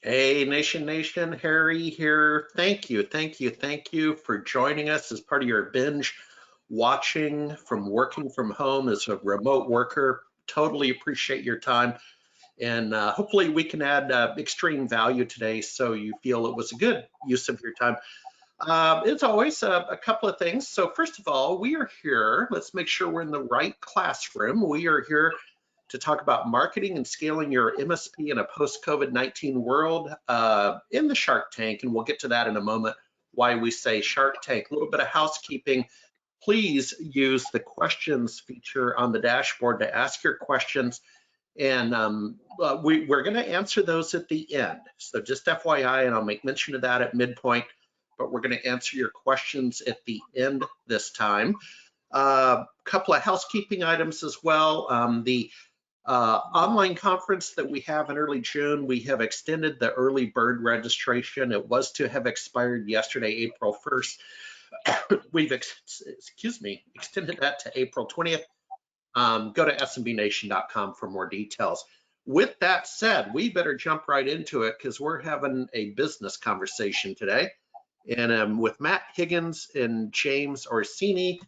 Hey, Nation, Harry here. Thank you for joining us as part of your binge watching from working from home as a remote worker. Totally appreciate your time, and hopefully we can add extreme value today so you feel it was a good use of your time. It's always a couple of things. So first of all, we are here. Let's make sure we're in the right classroom. We are here to talk about marketing and scaling your MSP in a post-COVID-19 world in the Shark Tank, and we'll get to that in a moment, why we say Shark Tank. A little bit of housekeeping. Please use the questions feature on the dashboard to ask your questions, and we're going to answer those at the end. So just FYI, and I'll make mention of that at midpoint, but we're going to answer your questions at the end this time. Couple of housekeeping items as well. The online conference that we have in early June, we have extended the early bird registration. It was to have expired yesterday, April 1st. We've extended that to April 20th. Go to smbnation.com for more details. With that said, we better jump right into it because we're having a business conversation today. And with Matt Higgins and James Orsini.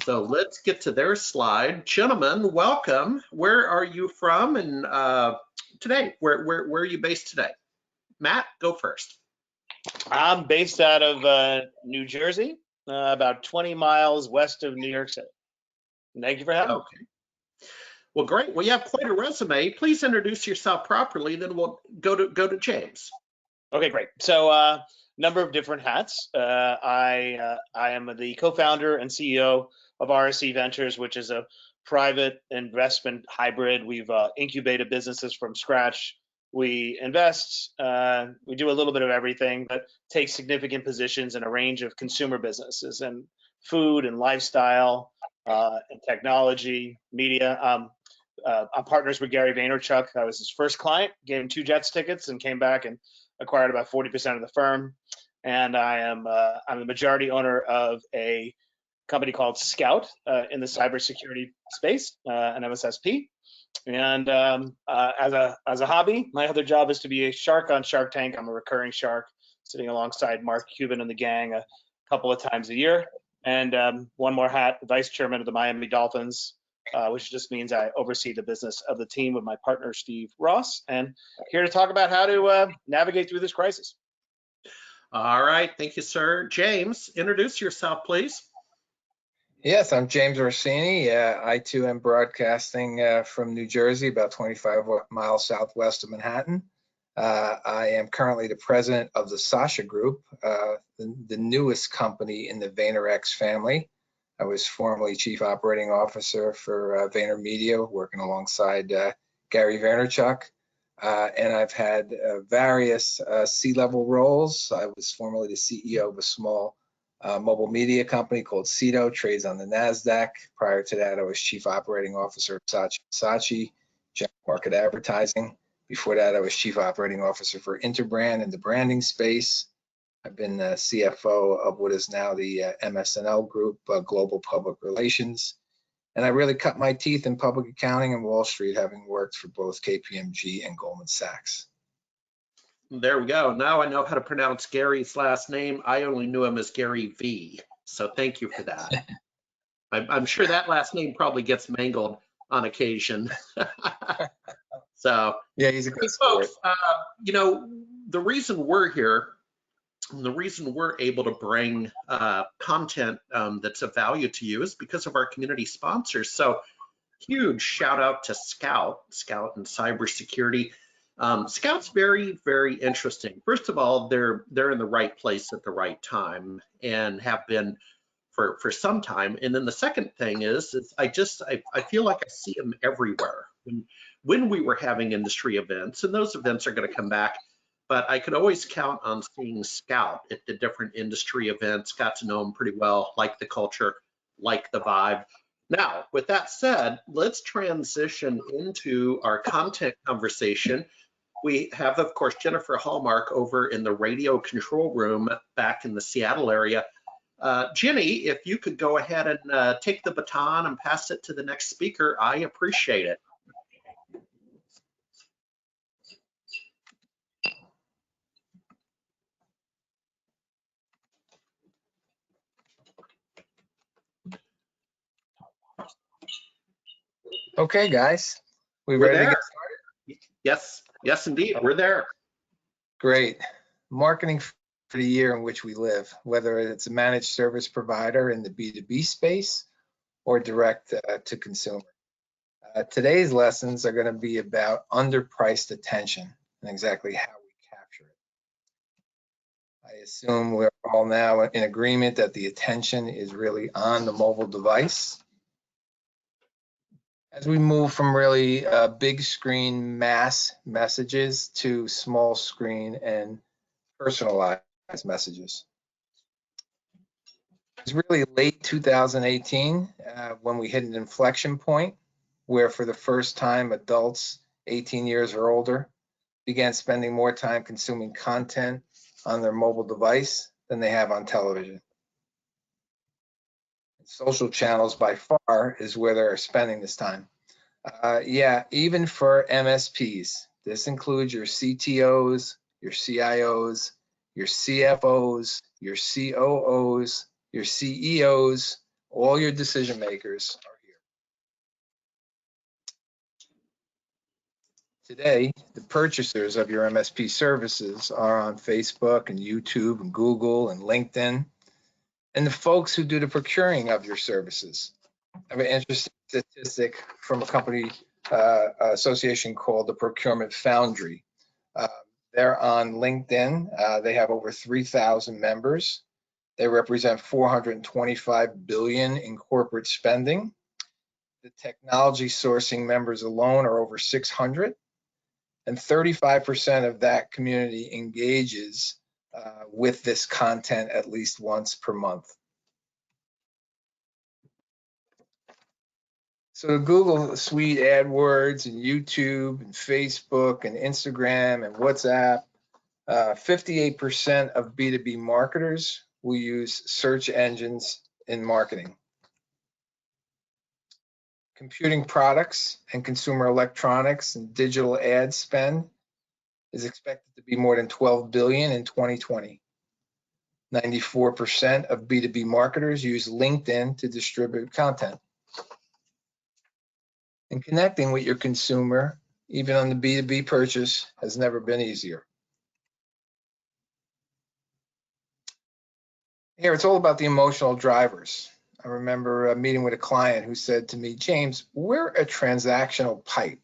So let's get to their slide. Gentlemen, welcome. Where are you from? And today, where are you based today? Matt, go first. I'm based out of New Jersey, about 20 miles west of New York City. Thank you for having me. Well, great. Well, you have quite a resume. Please introduce yourself properly, then we'll go to James. Okay, great. So number of different hats. I am the co-founder and CEO of RSE Ventures, which is a private investment hybrid. We've incubated businesses from scratch. We invest, we do a little bit of everything, but take significant positions in a range of consumer businesses and food and lifestyle and technology, media. I'm partners with Gary Vaynerchuk. I was his first client, gave him 2 Jets tickets and came back and acquired about 40% of the firm. And I'm the majority owner of a company called SKOUT in the cybersecurity space, an MSSP. And as a hobby, my other job is to be a shark on Shark Tank. I'm a recurring shark, sitting alongside Mark Cuban and the gang a couple of times a year. And one more hat, vice chairman of the Miami Dolphins, which just means I oversee the business of the team with my partner, Steve Ross, and here to talk about how to navigate through this crisis. All right, thank you, sir. James, introduce yourself, please. Yes, I'm James Orsini. I too am broadcasting from New Jersey, about 25 miles southwest of Manhattan. I am currently the president of the Sasha Group, the newest company in the VaynerX family. I was formerly chief operating officer for VaynerMedia, working alongside Gary Vaynerchuk. And I've had various C-level roles. I was formerly the CEO of a small mobile media company called COO, trades on the NASDAQ. Prior to that, I was chief operating officer of Saatchi, general market advertising. Before that, I was chief operating officer for Interbrand in the branding space. I've been the CFO of what is now the MS&L Group, Global Public Relations. And I really cut my teeth in public accounting and Wall Street, having worked for both KPMG and Goldman Sachs. There we go. Now I know how to pronounce Gary's last name. I only knew him as Gary V. So thank you for that. I'm sure that last name probably gets mangled on occasion. So yeah, he's a good folks. You know, the reason we're here, and the reason we're able to bring content that's of value to you is because of our community sponsors. So huge shout out to SKOUT and cybersecurity. SKOUT's very, very interesting. First of all, they're in the right place at the right time and have been for some time. And then the second thing is I feel like I see them everywhere. When we were having industry events, and those events are going to come back, but I could always count on seeing SKOUT at the different industry events, got to know them pretty well, like the culture, like the vibe. Now, with that said, let's transition into our content conversation. We have, of course, Jennifer Hallmark over in the radio control room back in the Seattle area. Jenny, if you could go ahead and take the baton and pass it to the next speaker, I appreciate it. Okay, guys, we We're ready to there. get started? Yes, indeed. We're there. Great. Marketing for the year in which we live, whether it's a managed service provider in the B2B space or direct to consumer. Today's lessons are going to be about underpriced attention and exactly how we capture it. I assume we're all now in agreement that the attention is really on the mobile device. As we move from really big screen mass messages to small screen and personalized messages. It was really late 2018 when we hit an inflection point where for the first time adults 18 years or older began spending more time consuming content on their mobile device than they have on television. Social channels by far is where they're spending this time. Yeah, even for MSPs, this includes your CTOs, your CIOs, your CFOs, your COOs, your CEOs, all your decision makers are here. Today, the purchasers of your MSP services are on Facebook and YouTube and Google and LinkedIn, and the folks who do the procuring of your services. I have an interesting statistic from a company association called the Procurement Foundry. They're on LinkedIn. They have over 3,000 members. They represent 425 billion in corporate spending. The technology sourcing members alone are over 600, and 35% of that community engages with this content at least once per month. So Google Suite AdWords and YouTube and Facebook and Instagram and WhatsApp, 58% of B2B marketers will use search engines in marketing. Computing products and consumer electronics and digital ad spend is expected to be more than 12 billion in 2020. 94% of B2B marketers use LinkedIn to distribute content. And connecting with your consumer, even on the B2B purchase, has never been easier. Here, it's all about the emotional drivers. I remember meeting with a client who said to me, James, we're a transactional pipe.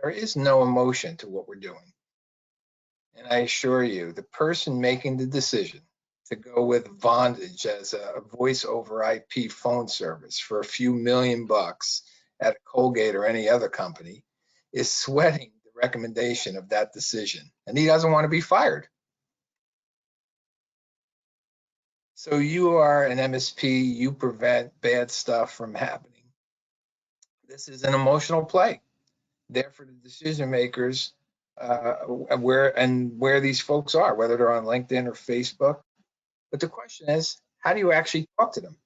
There is no emotion to what we're doing. And I assure you, the person making the decision to go with Vonage as a voice over IP phone service for a few $1,000,000 at a Colgate or any other company is sweating the recommendation of that decision. And he doesn't want to be fired. So you are an MSP, you prevent bad stuff from happening. This is an emotional play. Therefore, the decision makers, where these folks are, whether they're on LinkedIn or Facebook. But the question is, how do you actually talk to them?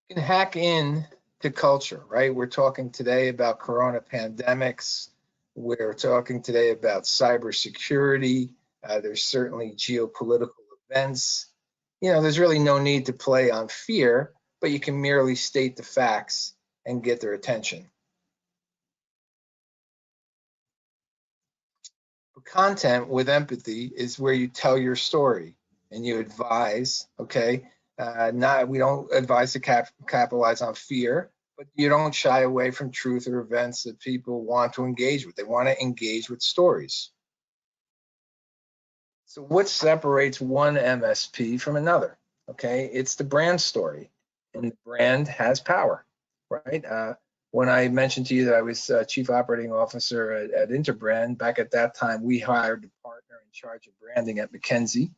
You can hack in to culture, right? We're talking today about corona pandemics. We're talking today about cybersecurity. There's certainly geopolitical events. There's really no need to play on fear, but you can merely state the facts and get their attention. Content with empathy is where you tell your story and you advise, okay? We don't advise to capitalize on fear, but you don't shy away from truth or events that people want to engage with. They want to engage with stories. So what separates one MSP from another? Okay, it's the brand story, and the brand has power, right? When I mentioned to you that I was chief operating officer at Interbrand, back at that time, we hired a partner in charge of branding at McKinsey.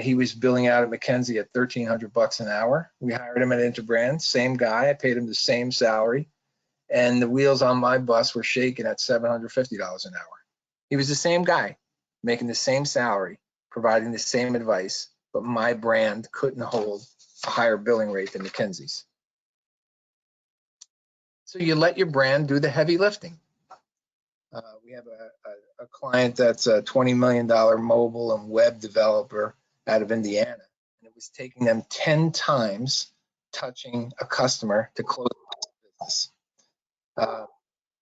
He was billing out at McKinsey at $1,300 an hour. We hired him at Interbrand, same guy. I paid him the same salary, and the wheels on my bus were shaking at $750 an hour. He was the same guy, making the same salary, providing the same advice, but my brand couldn't hold a higher billing rate than McKinsey's. So you let your brand do the heavy lifting. We have a client that's a $20 million mobile and web developer out of Indiana, and it was taking them 10 times touching a customer to close business.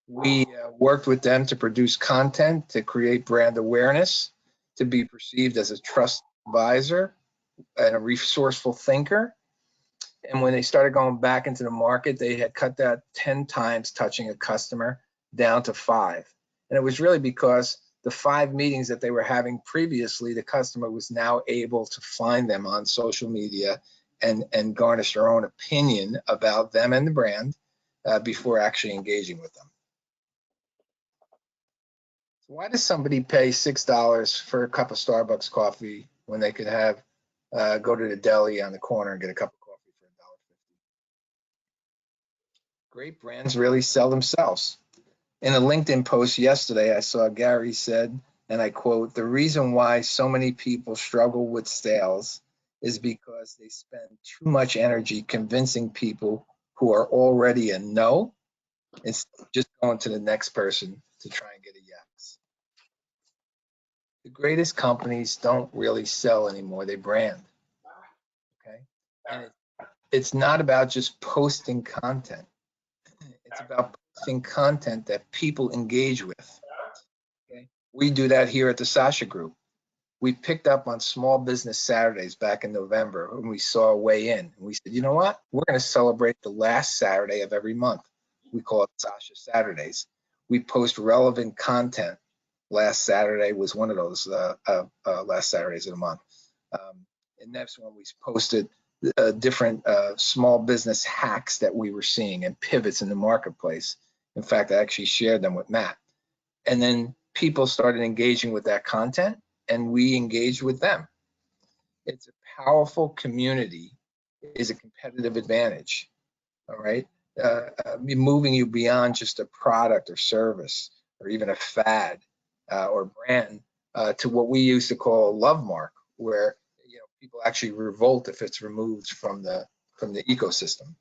We worked with them to produce content, to create brand awareness, to be perceived as a trusted advisor and a resourceful thinker. And when they started going back into the market, they had cut that 10 times touching a customer down to 5. And it was really because the 5 meetings that they were having previously, the customer was now able to find them on social media and garnish their own opinion about them and the brand before actually engaging with them. So why does somebody pay $6 for a cup of Starbucks coffee when they could have go to the deli on the corner and get a cup of coffee for $1.50? Great brands really sell themselves. In a LinkedIn post yesterday, I saw Gary said, and I quote, "The reason why so many people struggle with sales is because they spend too much energy convincing people who are already a no, instead of just going to the next person to try and get a yes." The greatest companies don't really sell anymore, they brand, okay? And it's not about just posting content. It's about posting content that people engage with. Okay? We do that here at the Sasha Group. We picked up on Small Business Saturdays back in November when we saw a way in. And we said, you know what? We're going to celebrate the last Saturday of every month. We call it Sasha Saturdays. We post relevant content. Last Saturday was one of those last Saturdays of the month. And that's when we posted different small business hacks that we were seeing and pivots in the marketplace. In fact, I actually shared them with Matt. And then people started engaging with that content and we engaged with them. It's a powerful community, is a competitive advantage, all right? Moving you beyond just a product or service or even a fad or brand to what we used to call a love mark, where people actually revolt if it's removed from the ecosystem.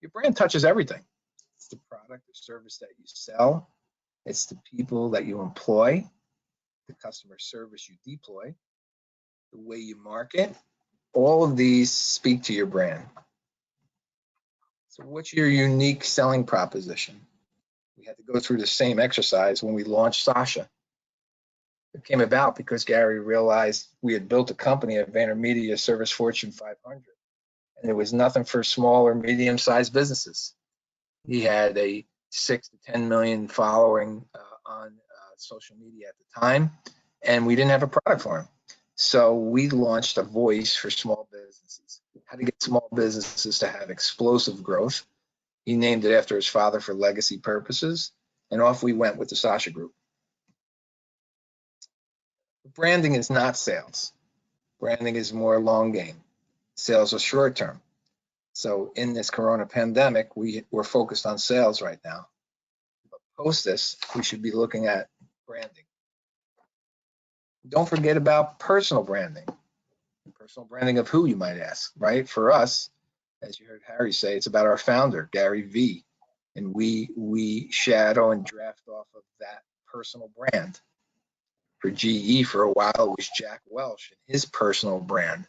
Your brand touches everything. It's the product or service that you sell. It's the people that you employ, the customer service you deploy, the way you market. All of these speak to your brand. So what's your unique selling proposition? We had to go through the same exercise when we launched Sasha. It came about because Gary realized we had built a company at VaynerMedia, service Fortune 500, and there was nothing for small or medium-sized businesses. He had a 6 to 10 million following on social media at the time, and we didn't have a product for him. So we launched a voice for small businesses, how to get small businesses to have explosive growth. He named it after his father for legacy purposes, and off we went with the Sasha Group. Branding is not sales. Branding is more long game. Sales are short term. So in this corona pandemic, we're focused on sales right now. But post this, we should be looking at branding. Don't forget about personal branding. Personal branding of who, you might ask, right? For us, as you heard Harry say, it's about our founder, Gary V. And we shadow and draft off of that personal brand. For GE, for a while, it was Jack Welch and his personal brand.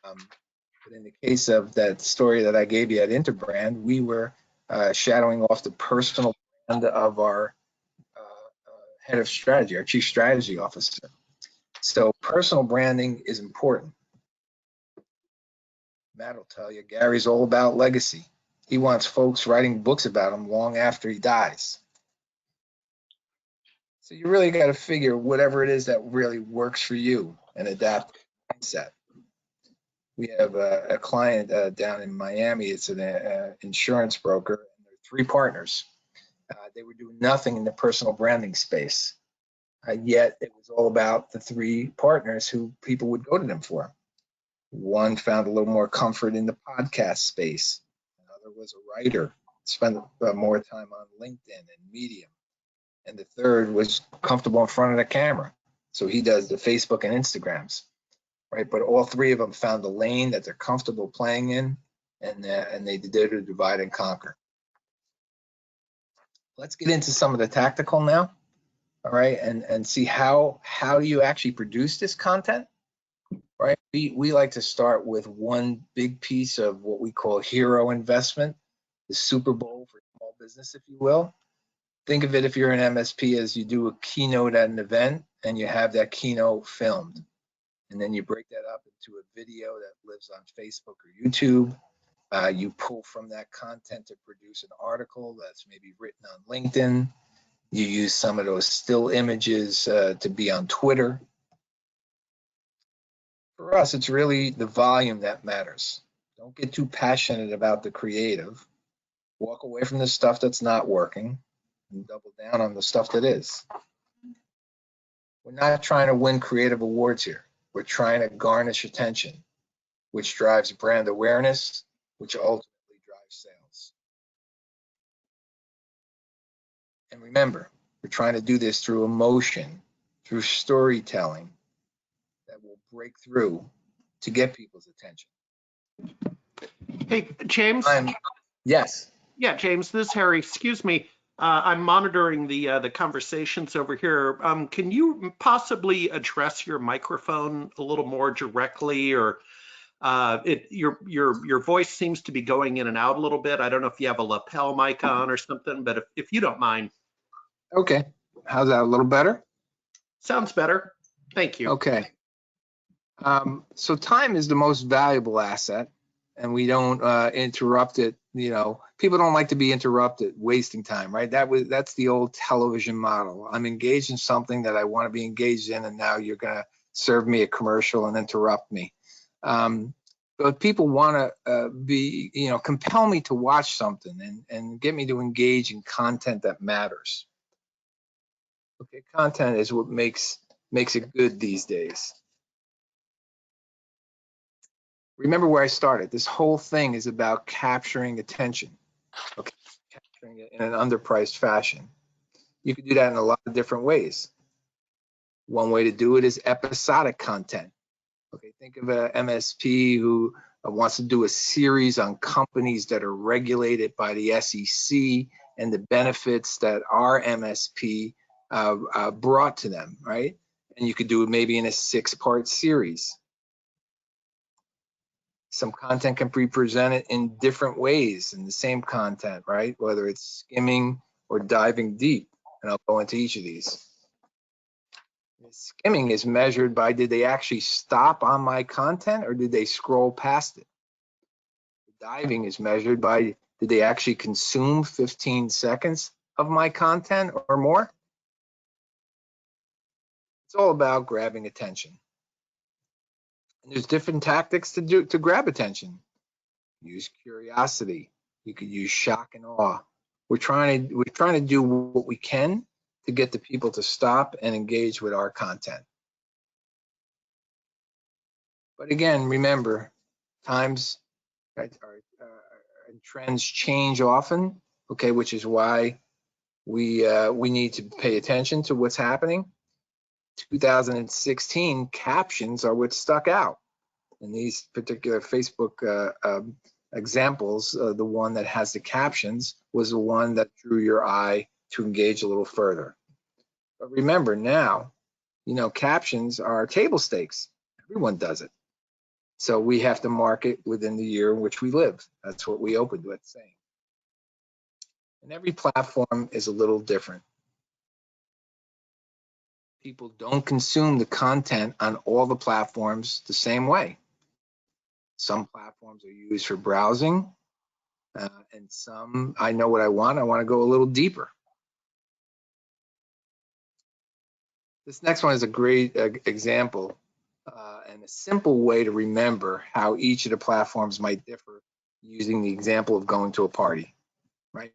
But in the case of that story that I gave you at Interbrand, we were shadowing off the personal brand of our head of strategy, our chief strategy officer. So personal branding is important. Matt will tell you, Gary's all about legacy. He wants folks writing books about him long after he dies. So you really got to figure whatever it is that really works for you and adapt the mindset. We have a client down in Miami. It's an insurance broker. And there are 3 partners. They were doing nothing in the personal branding space. Yet it was all about the 3 partners who people would go to them for. One found a little more comfort in the podcast space. Another was a writer, spent more time on LinkedIn and Medium. And the third was comfortable in front of the camera. So he does the Facebook and Instagrams, right? But all 3 of them found a lane that they're comfortable playing in, and they did a divide and conquer. Let's get into some of the tactical now, all right? And see how do you actually produce this content, right? we like to start with one big piece of what we call hero investment, the Super Bowl for small business, if you will. Think of it, if you're an MSP, as you do a keynote at an event and you have that keynote filmed. And then you break that up into a video that lives on Facebook or YouTube. You pull from that content to produce an article that's maybe written on LinkedIn. You use some of those still images to be on Twitter. For us, it's really the volume that matters. Don't get too passionate about the creative. Walk away from the stuff that's not working and double down on the stuff that is. We're not trying to win creative awards here. We're trying to garnish attention, which drives brand awareness, which ultimately drives sales. And remember, we're trying to do this through emotion, through storytelling that will break through to get people's attention. Hey, James. Yes. Yeah, James, this is Harry. Excuse me. I'm monitoring the conversations over here. Can you possibly address your microphone a little more directly, or your voice seems to be going in and out a little bit. I don't know if you have a lapel mic on or something, but if you don't mind. Okay. How's that? A little better? Sounds better. Thank you. Okay. So time is the most valuable asset, and we don't interrupt it. You know, people don't like to be interrupted, wasting time, right? That's the old television model. I'm engaged in something that I want to be engaged in, and now you're going to serve me a commercial and interrupt me. But people want to be, you know, compel me to watch something and get me to engage in content that matters. Okay, content is what makes it good these days. Remember where I started. This whole thing is about capturing attention, okay? Capturing it in an underpriced fashion. You can do that in a lot of different ways. One way to do it is episodic content. Okay, think of an MSP who wants to do a series on companies that are regulated by the SEC and the benefits that our MSP brought to them, right? And you could do it maybe in a 6-part series. Some content can be presented in different ways in the same content, right? Whether it's skimming or diving deep, and I'll go into each of these. Skimming is measured by, did they actually stop on my content or did they scroll past it? Diving is measured by, did they actually consume 15 seconds of my content or more? It's all about grabbing attention. And there's different tactics to grab attention. Use curiosity. You could use shock and awe. We're trying to do what we can to get the people to stop and engage with our content. But again, remember, times and trends change often, okay, which is why we need to pay attention to what's happening. 2016 captions are what stuck out. In these particular Facebook examples, the one that has the captions was the one that drew your eye to engage a little further. But remember now, you know, captions are table stakes. Everyone does it. So we have to market within the year in which we live. That's what we opened with saying. And every platform is a little different. People don't consume the content on all the platforms the same way. Some platforms are used for browsing, and some, I know what I want to go a little deeper. This next one is a great example and a simple way to remember how each of the platforms might differ, using the example of going to a party, right?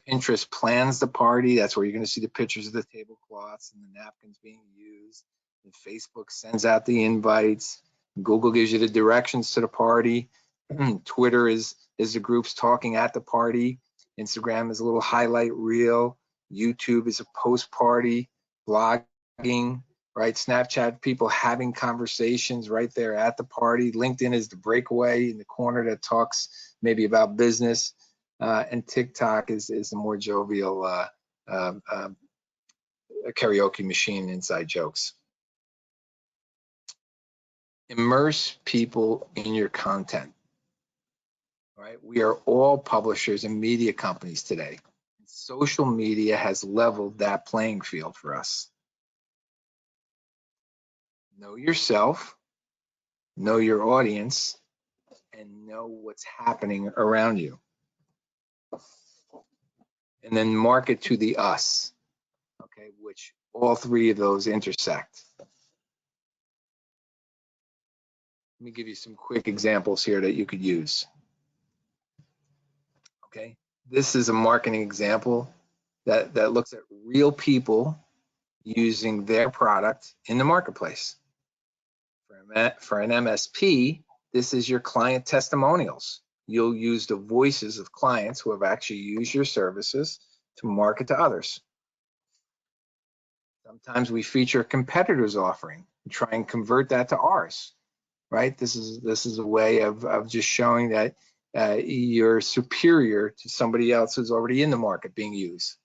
Pinterest plans the party. That's where you're going to see the pictures of the tablecloths and the napkins being used. And Facebook sends out the invites. Google gives you the directions to the party. Twitter is the groups talking at the party. Instagram is a little highlight reel. YouTube is a post party. Blogging, right? Snapchat, people having conversations right there at the party. LinkedIn is the breakaway in the corner that talks maybe about business. And TikTok is the more jovial karaoke machine, inside jokes. Immerse people in your content. Right? We are all publishers and media companies today. Social media has leveled that playing field for us. Know yourself, know your audience, and know what's happening around you. And then market to the us, okay, which all three of those intersect. Let me give you some quick examples here that you could use. Okay, this is a marketing example that looks at real people using their product in the marketplace. For an MSP, this is your client testimonials. You'll use the voices of clients who have actually used your services to market to others. Sometimes we feature a competitor's offering and try and convert that to ours, right? This is a way of just showing that you're superior to somebody else who's already in the market being used.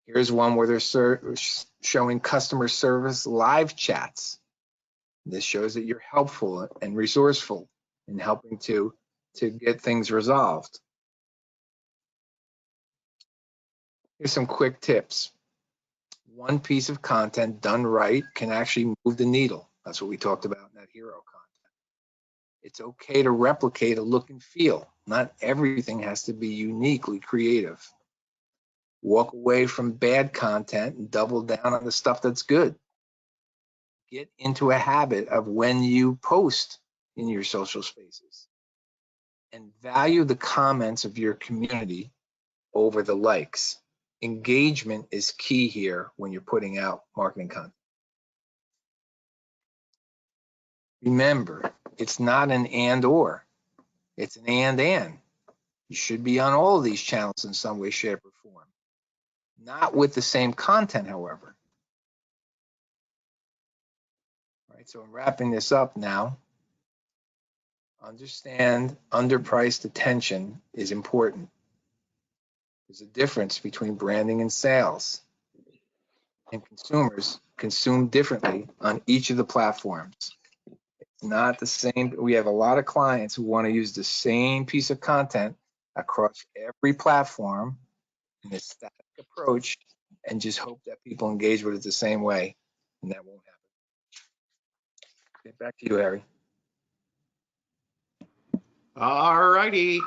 Here's one where they're showing customer service live chats. This shows that you're helpful and resourceful in helping to get things resolved. Here's some quick tips. One piece of content done right can actually move the needle. That's what we talked about in that hero content. It's okay to replicate a look and feel. Not everything has to be uniquely creative. Walk away from bad content and double down on the stuff that's good. Get into a habit of when you post in your social spaces and value the comments of your community over the likes. Engagement is key here when you're putting out marketing content. Remember, it's not an and or, it's an and. You should be on all of these channels in some way, shape, or form. Not with the same content, however. All right, so I'm wrapping this up now. Understand underpriced attention is important. There's a difference between branding and sales. And consumers consume differently on each of the platforms. It's not the same. We have a lot of clients who want to use the same piece of content across every platform in a static approach and just hope that people engage with it the same way, and that won't happen. Okay, back to you, Harry. All righty,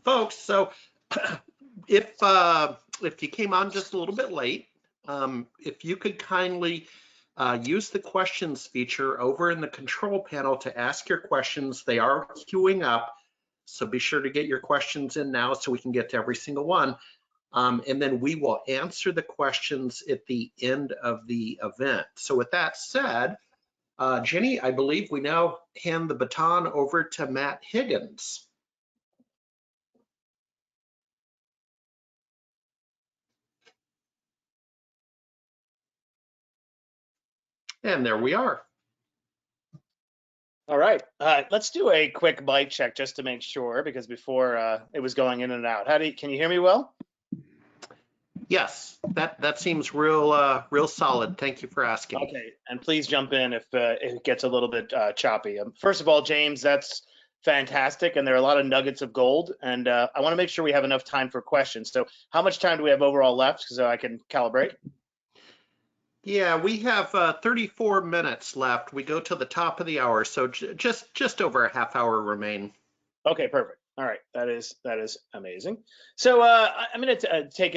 folks. So if you came on just a little bit late, if you could kindly use the questions feature over in the control panel to ask your questions. They are queuing up, so be sure to get your questions in now so we can get to every single one. And then we will answer the questions at the end of the event. So with that said, Jenny, I believe we now hand the baton over to Matt Higgins. And there we are. All right, let's do a quick mic check just to make sure, because before it was going in and out. Can you hear me well? Yes, that seems real solid. Thank you for asking. Okay, and please jump in if it gets a little bit choppy. First of all, James, that's fantastic, and there are a lot of nuggets of gold, and I want to make sure we have enough time for questions. So how much time do we have overall left so I can calibrate? Yeah, we have 34 minutes left. We go to the top of the hour, so just over a half hour remain. Okay, perfect. All right, that is amazing. So I'm going to take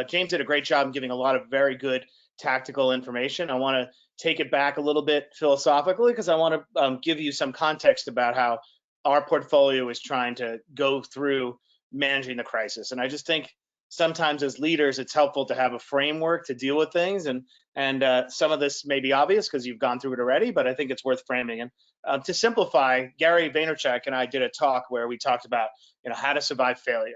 James did a great job in giving a lot of very good tactical information. I want to take it back a little bit philosophically because I want to give you some context about how our portfolio is trying to go through managing the crisis. And I just think sometimes as leaders, it's helpful to have a framework to deal with things. And some of this may be obvious because you've gone through it already, but I think it's worth framing. And to simplify, Gary Vaynerchuk and I did a talk where we talked about how to survive failure.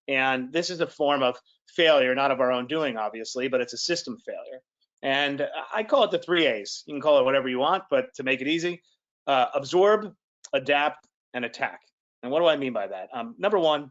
And this is a form of failure, not of our own doing, obviously, but it's a system failure. And I call it the 3 A's. You can call it whatever you want, but to make it easy, absorb, adapt, and attack. And what do I mean by that? Number one,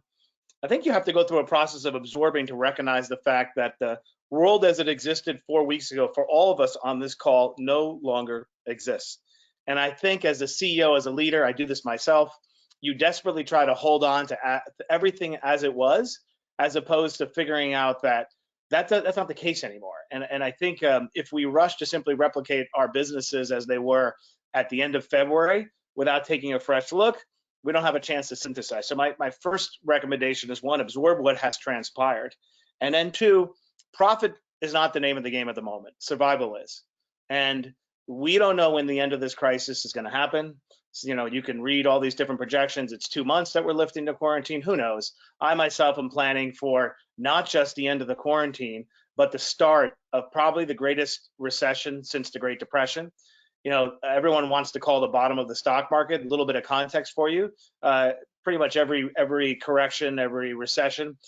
I think you have to go through a process of absorbing to recognize the fact that the world as it existed 4 weeks ago for all of us on this call no longer exists. And I think as a CEO, as a leader, I do this myself, you desperately try to hold on to everything as it was, as opposed to figuring out that that's not the case anymore. And I think if we rush to simply replicate our businesses as they were at the end of February without taking a fresh look, we don't have a chance to synthesize. So my first recommendation is, one, absorb what has transpired. And then two, profit is not the name of the game at the moment. Survival is. And we don't know when the end of this crisis is going to happen. So, you know, you can read all these different projections. It's 2 months that we're lifting the quarantine. Who knows? I myself am planning for not just the end of the quarantine, but the start of probably the greatest recession since the Great Depression. You know, everyone wants to call the bottom of the stock market. A little bit of context for you. Pretty much every correction, every recession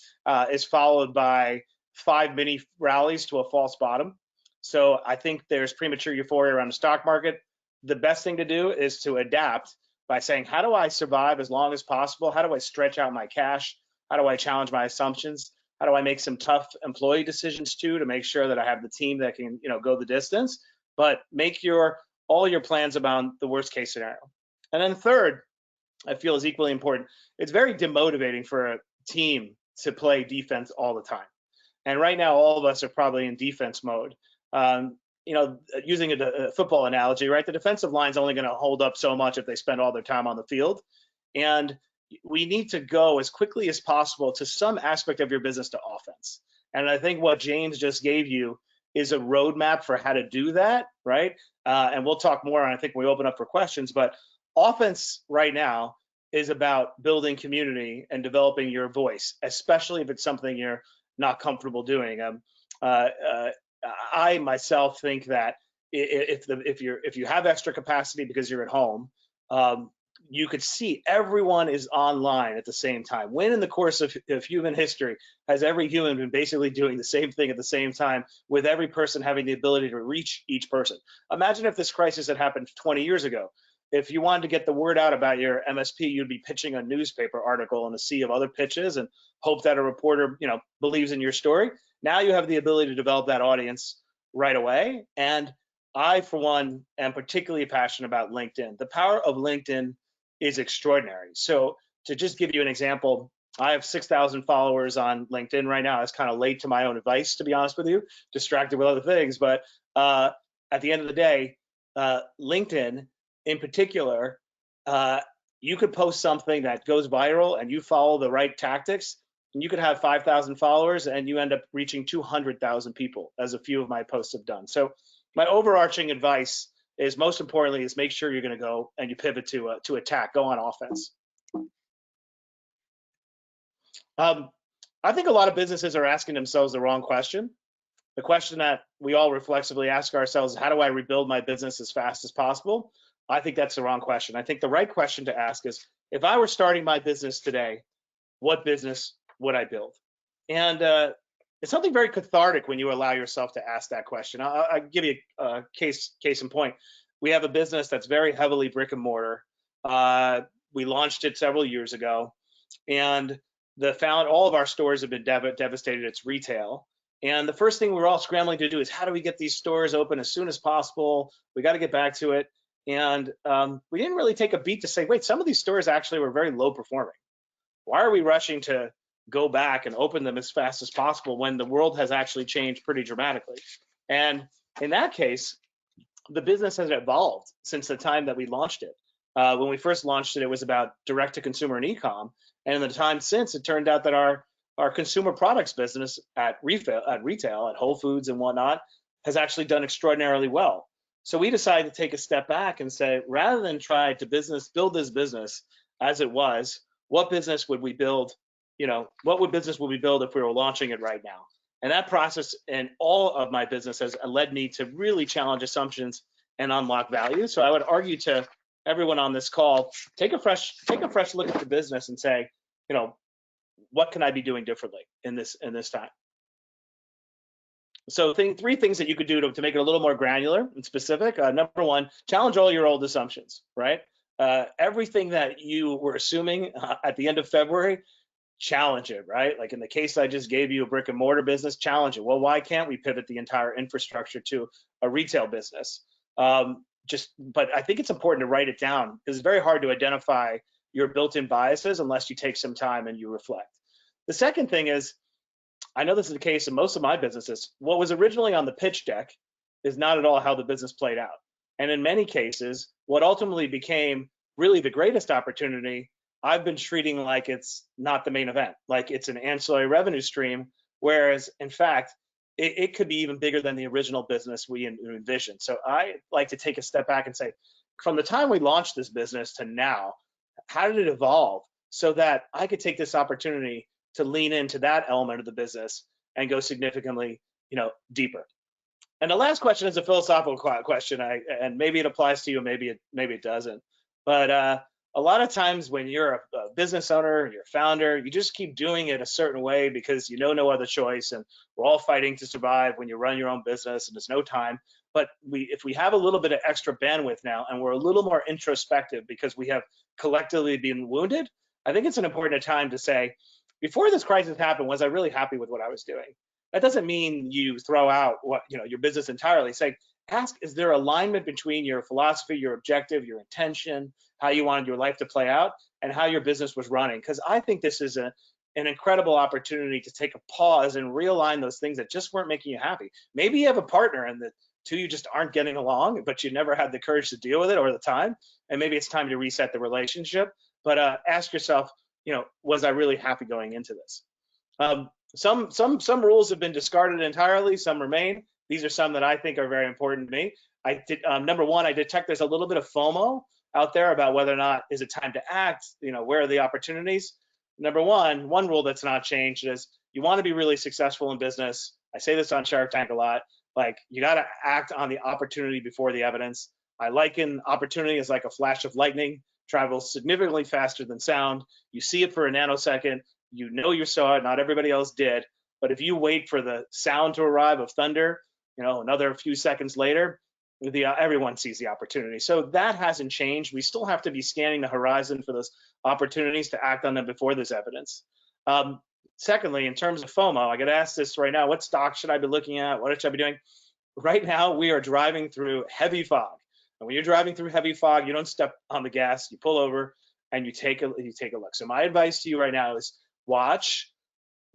is followed by 5 mini rallies to a false bottom. So I think there's premature euphoria around the stock market. The best thing to do is to adapt by saying, how do I survive as long as possible? How do I stretch out my cash? How do I challenge my assumptions? How do I make some tough employee decisions too, to make sure that I have the team that can, you know, go the distance? But make all your plans about the worst case scenario. And then third, I feel is equally important. It's very demotivating for a team to play defense all the time. And right now, all of us are probably in defense mode. You know, using a football analogy, right? The defensive line is only going to hold up so much if they spend all their time on the field. And we need to go as quickly as possible to some aspect of your business to offense. And I think what James just gave you is a roadmap for how to do that, right? And we'll talk more, and I think we open up for questions, but offense right now is about building community and developing your voice, especially if it's something you're not comfortable doing. I myself think that if you have extra capacity because you're at home, you could see everyone is online at the same time. When in the course of human history has every human been basically doing the same thing at the same time, with every person having the ability to reach each person? Imagine if this crisis had happened 20 years ago. If you wanted to get the word out about your MSP, you'd be pitching a newspaper article in a sea of other pitches and hope that a reporter, you know, believes in your story. Now you have the ability to develop that audience right away. And I, for one, am particularly passionate about LinkedIn. The power of LinkedIn is extraordinary. So to just give you an example, I have 6,000 followers on LinkedIn right now. I was kind of late to my own advice, to be honest with you, distracted with other things. But at the end of the day, LinkedIn in particular, you could post something that goes viral and you follow the right tactics, and you could have 5,000 followers and you end up reaching 200,000 people, as a few of my posts have done. So my overarching advice is, most importantly, is make sure you're going to go and you pivot to attack, go on offense. I think a lot of businesses are asking themselves the wrong question. The question that we all reflexively ask ourselves is, how do I rebuild my business as fast as possible? I think that's the wrong question. I think the right question to ask is, if I were starting my business today, what business would I build? And it's something very cathartic when you allow yourself to ask that question. I'll give you a case in point. We have a business that's very heavily brick and mortar. We launched it several years ago, and all of our stores have been devastated. It's retail. And the first thing we're all scrambling to do is, how do we get these stores open as soon as possible? We got to get back to it. And we didn't really take a beat to say, wait, some of these stores actually were very low performing. Why are we rushing to go back and open them as fast as possible when the world has actually changed pretty dramatically? And in that case, the business has evolved since the time that we launched it. When we first launched it, it was about direct to consumer and e-com. And in the time since, it turned out that our consumer products business at retail, at Whole Foods and whatnot, has actually done extraordinarily well. So we decided to take a step back and say, rather than try to build this business as it was, what business would we build? You know, what business would we build if we were launching it right now? And that process in all of my business has led me to really challenge assumptions and unlock value. So I would argue to everyone on this call, take a fresh look at the business and say, you know, what can I be doing differently in this time? So three things that you could do to make it a little more granular and specific. Number one, challenge all your old assumptions, right? Everything that you were assuming at the end of February, challenge it, right? Like in the case I just gave you, a brick and mortar business, challenge it. Well, why can't we pivot the entire infrastructure to a retail business? But I think it's important to write it down because it's very hard to identify your built-in biases unless you take some time and you reflect. The second thing is, I know this is the case in most of my businesses, what was originally on the pitch deck is not at all how the business played out. And in many cases, what ultimately became really the greatest opportunity, I've been treating like it's not the main event, like it's an ancillary revenue stream, whereas in fact, it could be even bigger than the original business we envisioned. So I like to take a step back and say, from the time we launched this business to now, how did it evolve so that I could take this opportunity to lean into that element of the business and go significantly, deeper. And the last question is a philosophical question, and maybe it applies to you, maybe it doesn't. But a lot of times when you're a business owner, you're a founder, you just keep doing it a certain way because you know no other choice, and we're all fighting to survive when you run your own business and there's no time. But if we have a little bit of extra bandwidth now and we're a little more introspective because we have collectively been wounded, I think it's an important time to say, before this crisis happened, was I really happy with what I was doing? That doesn't mean you throw out your business entirely. Say, ask, is there alignment between your philosophy, your objective, your intention, how you wanted your life to play out, and how your business was running? Because I think this is an incredible opportunity to take a pause and realign those things that just weren't making you happy. Maybe you have a partner and the two you just aren't getting along, but you never had the courage to deal with it or the time, and maybe it's time to reset the relationship. But ask yourself, was I really happy going into this? Some rules have been discarded entirely, some remain. These are some that I think are very important to me. Number one, I detect there's a little bit of FOMO out there about whether or not is it time to act, where are the opportunities? Number one rule that's not changed is you want to be really successful in business. I say this on Shark Tank a lot, like you got to act on the opportunity before the evidence. I liken opportunity as like a flash of lightning, travels significantly faster than sound. You see it for a nanosecond, you saw it, not everybody else did. But if you wait for the sound to arrive of thunder, another few seconds later, everyone sees the opportunity. So that hasn't changed. We still have to be scanning the horizon for those opportunities to act on them before there's evidence. Secondly, in terms of FOMO, I get asked this right now, what stock should I be looking at? What should I be doing? Right now, we are driving through heavy fog. And when you're driving through heavy fog, you don't step on the gas, you pull over and you take a look. So my advice to you right now is watch,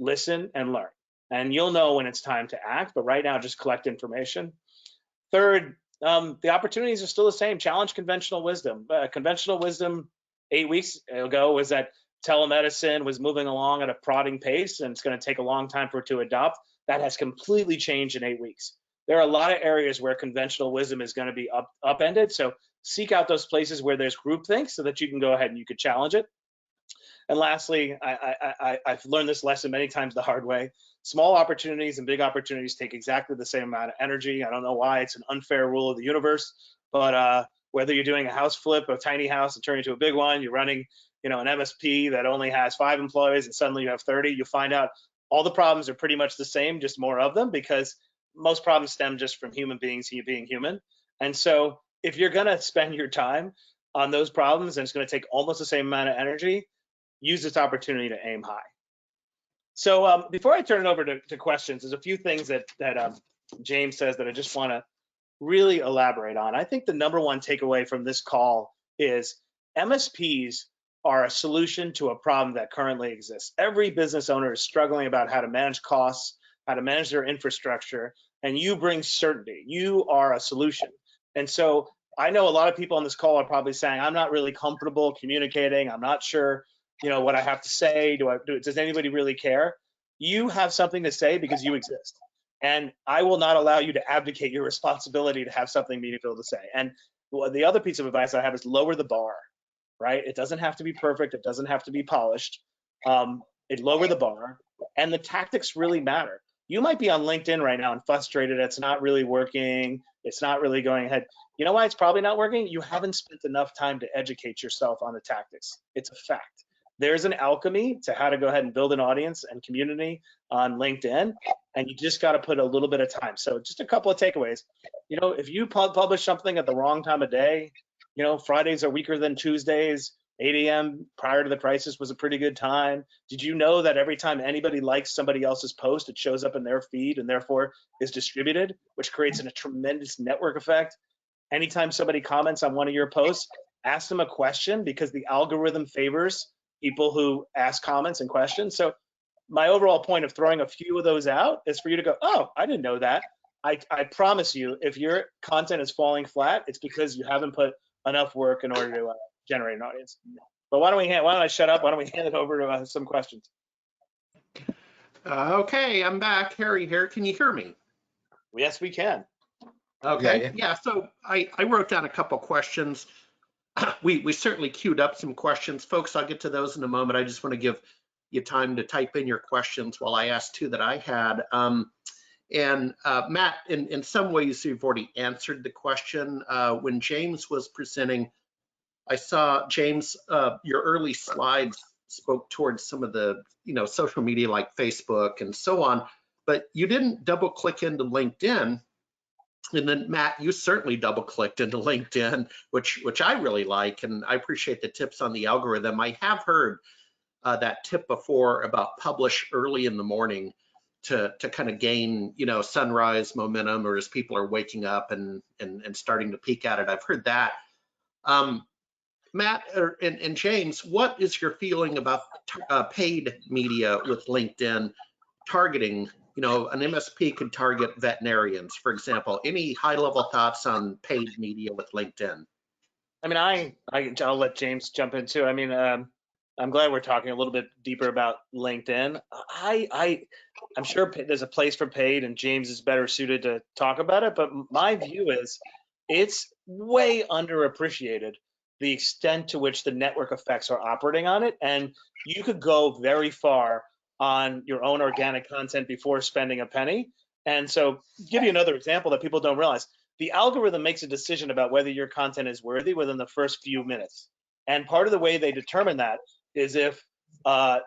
listen, and learn. And you'll know when it's time to act, but right now, just collect information. Third, the opportunities are still the same. Challenge conventional wisdom. Conventional wisdom 8 weeks ago was that telemedicine was moving along at a prodding pace and it's going to take a long time for it to adopt. That has completely changed in 8 weeks. There are a lot of areas where conventional wisdom is going to be upended. So seek out those places where there's groupthink so that you can go ahead and you could challenge it. And lastly, I've learned this lesson many times the hard way. Small opportunities and big opportunities take exactly the same amount of energy. I don't know why, it's an unfair rule of the universe, but whether you're doing a house flip, a tiny house and turning into a big one, you're running an MSP that only has 5 employees and suddenly you have 30, you find out all the problems are pretty much the same, just more of them, because most problems stem just from human beings being human. And so if you're going to spend your time on those problems and it's going to take almost the same amount of energy, use this opportunity to aim high. So before I turn it over to questions, there's a few things that James says that I just want to really elaborate on. I think the number one takeaway from this call is MSPs are a solution to a problem that currently exists. Every business owner is struggling about how to manage costs, how to manage their infrastructure, and you bring certainty. You are a solution. And so I know a lot of people on this call are probably saying, I'm not really comfortable communicating. I'm not sure what I have to say. Does anybody really care? You have something to say because you exist. And I will not allow you to abdicate your responsibility to have something meaningful to say. And the other piece of advice I have is lower the bar, right? It doesn't have to be perfect. It doesn't have to be polished. Lower the bar, and the tactics really matter. You might be on LinkedIn right now and frustrated. It's not really working. It's not really going ahead. You know why it's probably not working? You haven't spent enough time to educate yourself on the tactics. It's a fact. There's an alchemy to how to go ahead and build an audience and community on LinkedIn, and you just got to put a little bit of time. So just a couple of takeaways. If you publish something at the wrong time of day, Fridays are weaker than Tuesdays, 8 a.m. prior to the crisis was a pretty good time. Did you know that every time anybody likes somebody else's post, it shows up in their feed and therefore is distributed, which creates a tremendous network effect? Anytime somebody comments on one of your posts, ask them a question, because the algorithm favors people who ask comments and questions. So my overall point of throwing a few of those out is for you to go, oh, I didn't know that. I promise you, if your content is falling flat, it's because you haven't put enough work in order to generate an audience. But why don't I shut up? Why don't we hand it over to some questions? Okay, I'm back. Harry here. Can you hear me? Yes, we can. Okay. Yeah. So I wrote down a couple questions. We certainly queued up some questions, folks. I'll get to those in a moment. I just want to give you time to type in your questions while I ask two that I had. Matt, in some ways, you've already answered the question. When James was presenting, I saw, James, your early slides spoke towards some of the, social media like Facebook and so on, but you didn't double click into LinkedIn. And then Matt, you certainly double clicked into LinkedIn, which I really like, and I appreciate the tips on the algorithm. I have heard that tip before about publish early in the morning to kind of gain, sunrise momentum, or as people are waking up and starting to peek at it. I've heard that. Matt and James, what is your feeling about paid media with LinkedIn targeting? An MSP could target veterinarians, for example. Any high-level thoughts on paid media with LinkedIn? I mean, I'll let James jump in too. I mean, I'm glad we're talking a little bit deeper about LinkedIn. I'm sure there's a place for paid, and James is better suited to talk about it. But my view is it's way underappreciated, the extent to which the network effects are operating on it. And you could go very far on your own organic content before spending a penny. And so, give you another example that people don't realize. The algorithm makes a decision about whether your content is worthy within the first few minutes. And part of the way they determine that is if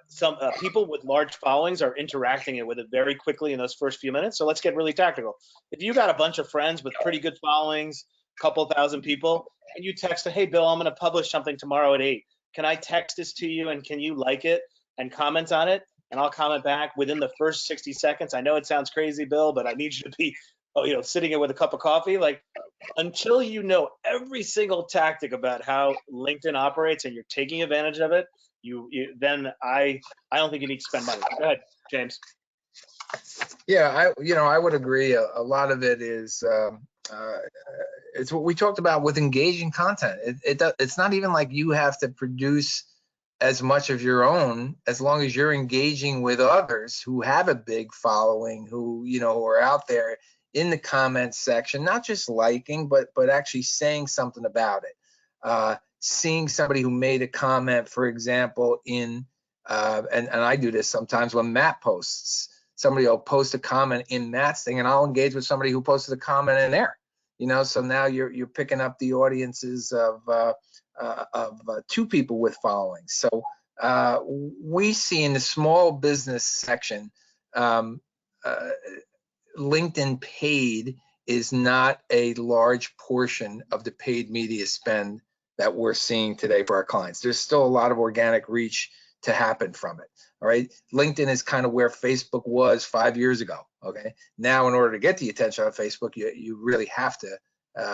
some people with large followings are interacting with it very quickly in those first few minutes. So let's get really tactical. If you got a bunch of friends with pretty good followings, a couple thousand people, and you text, hey, Bill, I'm going to publish something tomorrow at 8. Can I text this to you, and can you like it and comment on it? And I'll comment back within the first 60 seconds. I know it sounds crazy, Bill, but I need you to be sitting here with a cup of coffee. Like, until you know every single tactic about how LinkedIn operates and you're taking advantage of it, then I don't think you need to spend money. Go ahead, James. Yeah, I would agree. A lot of it is it's what we talked about with engaging content. It's not even like you have to produce as much of your own, as long as you're engaging with others who have a big following, who are out there in the comments section, not just liking, but actually saying something about it. Seeing somebody who made a comment, for example, in and I do this sometimes when Matt posts. Somebody will post a comment in Matt's thing, and I'll engage with somebody who posted a comment in there. So now you're picking up the audiences of two people with followings. So we see in the small business section, LinkedIn paid is not a large portion of the paid media spend that we're seeing today for our clients. There's still a lot of organic reach to happen from it. All right. LinkedIn is kind of where Facebook was 5 years ago. Okay. Now, in order to get the attention on Facebook, you really have to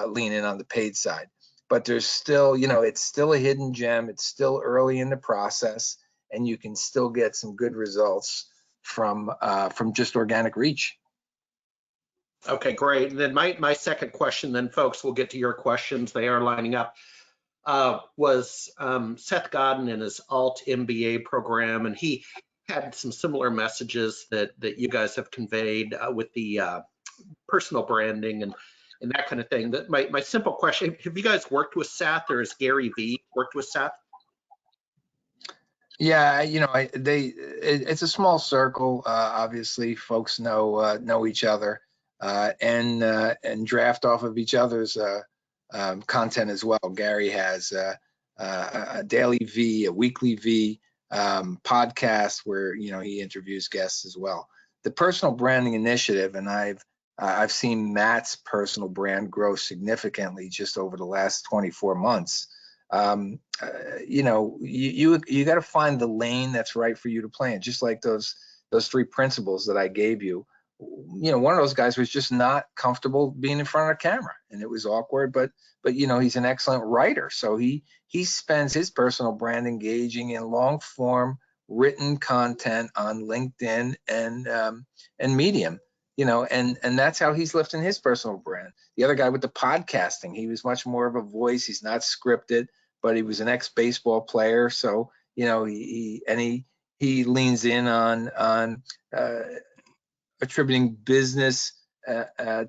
lean in on the paid side. But there's still, it's still a hidden gem. It's still early in the process, and you can still get some good results from just organic reach. Okay, great. And then my second question, then folks, we'll get to your questions. They are lining up. Was Seth Godin in his Alt MBA program, and he had some similar messages that you guys have conveyed with the personal branding and that kind of thing. That my simple question: have you guys worked with Seth, or has Gary Vee worked with Seth? Yeah, it's a small circle. Obviously, folks know each other and draft off of each other's content as well. Gary has a daily V, a weekly V podcast where he interviews guests as well. The personal branding initiative, and I've seen Matt's personal brand grow significantly just over the last 24 months. You got to find the lane that's right for you to play in. Just like those 3 principles that I gave you. One of those guys was just not comfortable being in front of a camera, and it was awkward. But he's an excellent writer, so he spends his personal brand engaging in long form written content on LinkedIn and Medium. And that's how he's lifting his personal brand. The other guy with the podcasting, he was much more of a voice. He's not scripted, but he was an ex-baseball player, so he leans in on attributing business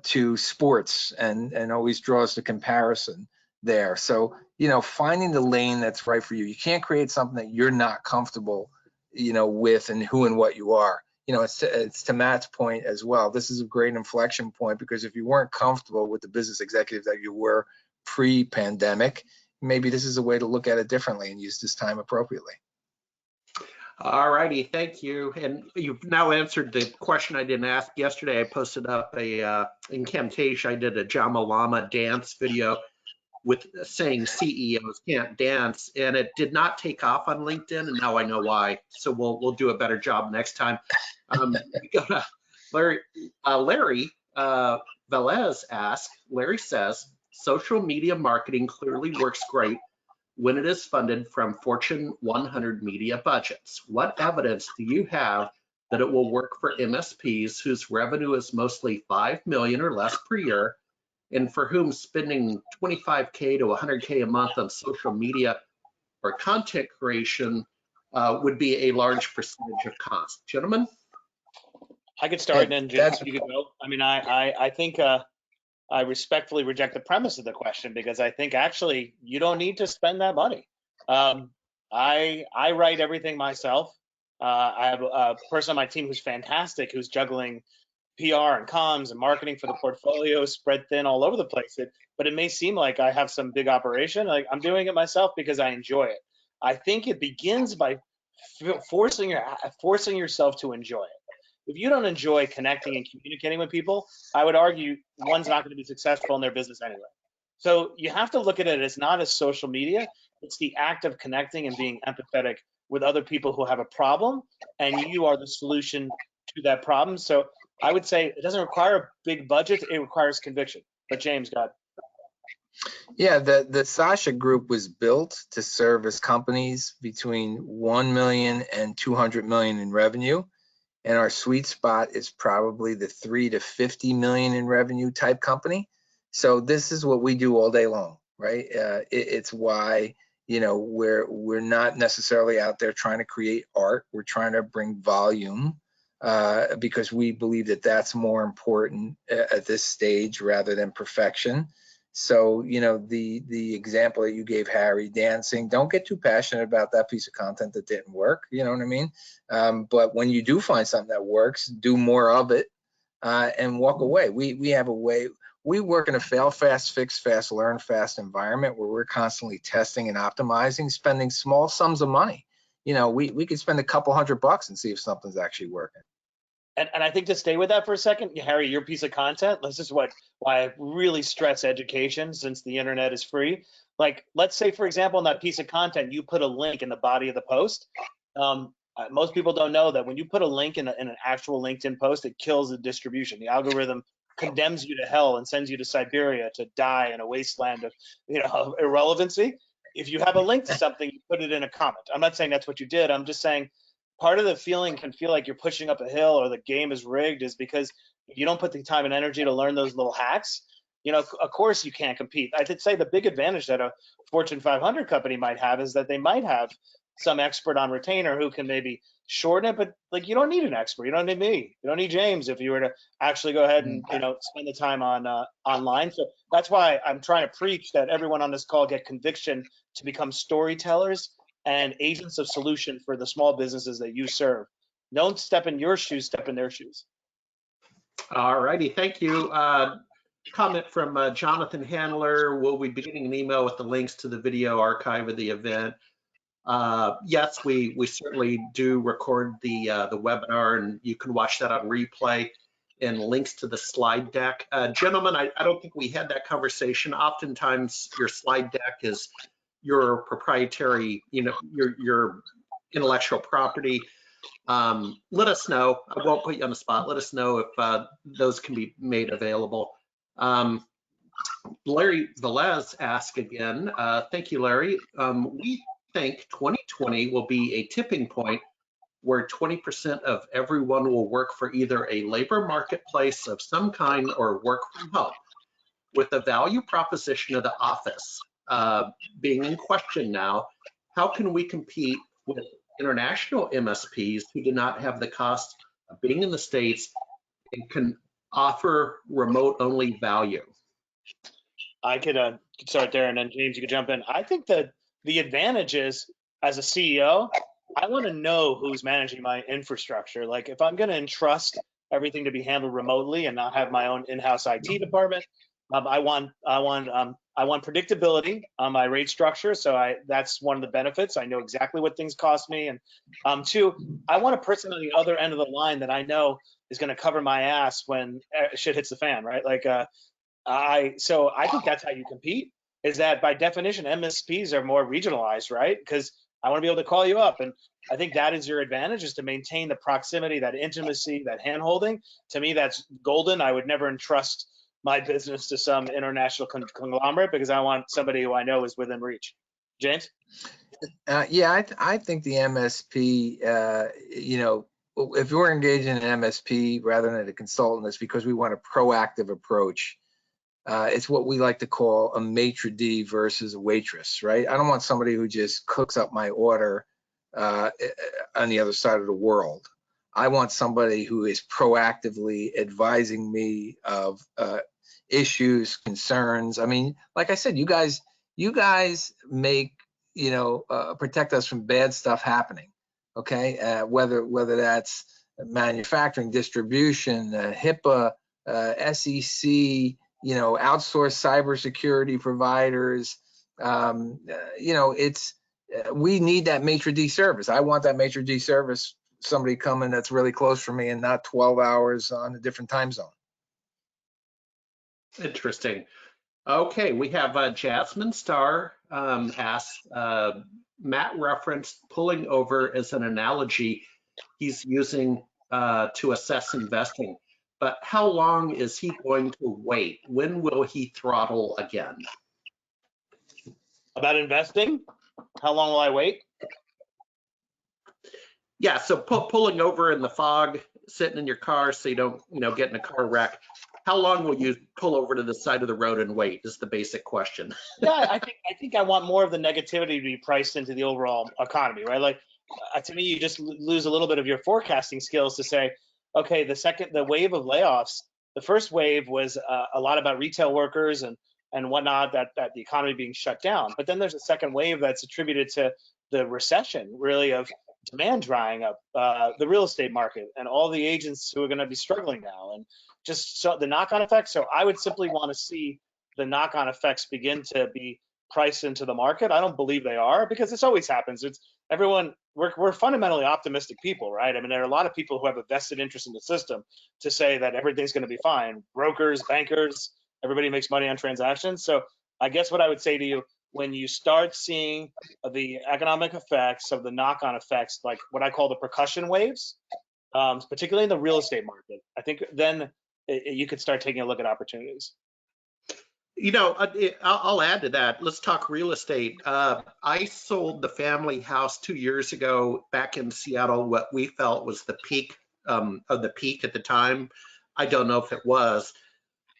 to sports and always draws the comparison there. So finding the lane that's right for you. You can't create something that you're not comfortable with and who and what you are. It's to Matt's point as well. This is a great inflection point, because if you weren't comfortable with the business executive that you were pre-pandemic, maybe this is a way to look at it differently and use this time appropriately. All righty, thank you. And you've now answered the question I didn't ask yesterday. I posted up a incantation. I did a Jama Lama dance video with saying CEOs can't dance, and it did not take off on LinkedIn, and now I know why. So we'll do a better job next time. Larry Velez asks, Larry says, social media marketing clearly works great when it is funded from Fortune 100 media budgets. What evidence do you have that it will work for MSPs whose revenue is mostly 5 million or less per year, and for whom spending 25K to 100K a month on social media or content creation would be a large percentage of cost? Gentlemen? I could start, and then James, you could go. I mean, I think I respectfully reject the premise of the question, because I think actually you don't need to spend that money. I write everything myself. I have a person on my team who's fantastic, who's juggling PR and comms and marketing for the portfolio, spread thin all over the place. But it may seem like I have some big operation. Like, I'm doing it myself because I enjoy it. I think it begins by forcing yourself to enjoy it. If you don't enjoy connecting and communicating with people, I would argue one's not going to be successful in their business anyway. So you have to look at it as not as social media. It's the act of connecting and being empathetic with other people who have a problem, and you are the solution to that problem. So I would say it doesn't require a big budget. It requires conviction. But James, go ahead. Yeah, the Sasha Group was built to service companies between 1 million and 200 million in revenue. And our sweet spot is probably the 3 to 50 million in revenue type company. So this is what we do all day long, right? It's why, we're not necessarily out there trying to create art. We're trying to bring volume because we believe that that's more important at this stage rather than perfection. So, the example that you gave, Harry, dancing, don't get too passionate about that piece of content that didn't work, you know what I mean? But when you do find something that works, do more of it and walk away. We have a way, we work in a fail fast, fix fast, learn fast environment where we're constantly testing and optimizing, spending small sums of money. We could spend a couple $100 and see if something's actually working. And I think to stay with that for a second, Harry, your piece of content, this is why I really stress education, since the internet is free. Like, let's say, for example, in that piece of content, you put a link in the body of the post. Most people don't know that when you put a link in an actual LinkedIn post, it kills the distribution. The algorithm condemns you to hell and sends you to Siberia to die in a wasteland of irrelevancy. If you have a link to something, you put it in a comment. I'm not saying that's what you did. I'm just saying part of the feeling can feel like you're pushing up a hill or the game is rigged is because if you don't put the time and energy to learn those little hacks, of course you can't compete. I did say the big advantage that a Fortune 500 company might have is that they might have some expert on retainer who can maybe shorten it, but like, you don't need an expert. You don't need me. You don't need James if you were to actually go ahead and spend the time on online. So that's why I'm trying to preach that everyone on this call get conviction to become storytellers and agents of solution for the small businesses that you serve. Don't step in your shoes, step in their shoes. All righty, thank you. Comment from Jonathan Handler. Will we be getting an email with the links to the video archive of the event? Yes, we certainly do record the webinar, and you can watch that on replay, and links to the slide deck. Gentlemen, I don't think we had that conversation. Oftentimes your slide deck is your proprietary, your intellectual property, let us know. I won't put you on the spot. Let us know if those can be made available. Larry Velez asked again, thank you, Larry. We think 2020 will be a tipping point where 20% of everyone will work for either a labor marketplace of some kind or work from home. With the value proposition of the office being in question now, how can we compete with international MSPs who do not have the cost of being in the States and can offer remote-only value? I could start there, and then James, you could jump in. I think that the advantage is, as a CEO, I want to know who's managing my infrastructure. Like, if I'm going to entrust everything to be handled remotely and not have my own in-house IT department, I want predictability on my rate structure. So that's one of the benefits. I know exactly what things cost me. And two, I want a person on the other end of the line that I know is going to cover my ass when shit hits the fan, right? Like, so I think that's how you compete, is that by definition, MSPs are more regionalized, right? Because I want to be able to call you up. And I think that is your advantage, is to maintain the proximity, that intimacy, that hand-holding. To me, that's golden. I would never entrust my business to some international conglomerate, because I want somebody who I know is within reach. James? Yeah, I think the MSP, if we're engaged in an MSP rather than a consultant, it's because we want a proactive approach. It's what we like to call a maitre d' versus a waitress, right? I don't want somebody who just cooks up my order on the other side of the world. I want somebody who is proactively advising me of issues, concerns. I mean, like I said, you guys make, protect us from bad stuff happening, okay? Whether that's manufacturing, distribution, HIPAA, SEC, outsourced cybersecurity providers. We need that maitre d' service. I want that maitre d' service, somebody coming that's really close for me and not 12 hours on a different time zone. Interesting. Okay, we have Jasmine Starr asked, Matt referenced pulling over as an analogy he's using to assess investing. But how long is he going to wait? When will he throttle again? About investing? How long will I wait? Yeah, so pulling over in the fog, sitting in your car so you don't, get in a car wreck. How long will you pull over to the side of the road and wait is the basic question. Yeah, I think I want more of the negativity to be priced into the overall economy, right? Like, to me, you just lose a little bit of your forecasting skills to say, okay, the wave of layoffs, the first wave was a lot about retail workers and whatnot, that the economy being shut down. But then there's a second wave that's attributed to the recession, really, of demand drying up, the real estate market, and all the agents who are going to be struggling now, and just so the knock-on effects. So I would simply want to see the knock-on effects begin to be priced into the market. I don't believe they are, because this always happens. It's everyone. We're fundamentally optimistic people, right? I mean, there are a lot of people who have a vested interest in the system to say that everything's going to be fine. Brokers, bankers, everybody makes money on transactions. So I guess what I would say to you, when you start seeing the economic effects of the knock-on effects, like what I call the percussion waves, particularly in the real estate market, I think then you could start taking a look at opportunities. I'll add to that. Let's talk real estate. I sold the family house 2 years ago back in Seattle, what we felt was the peak of the peak at the time. I don't know if it was,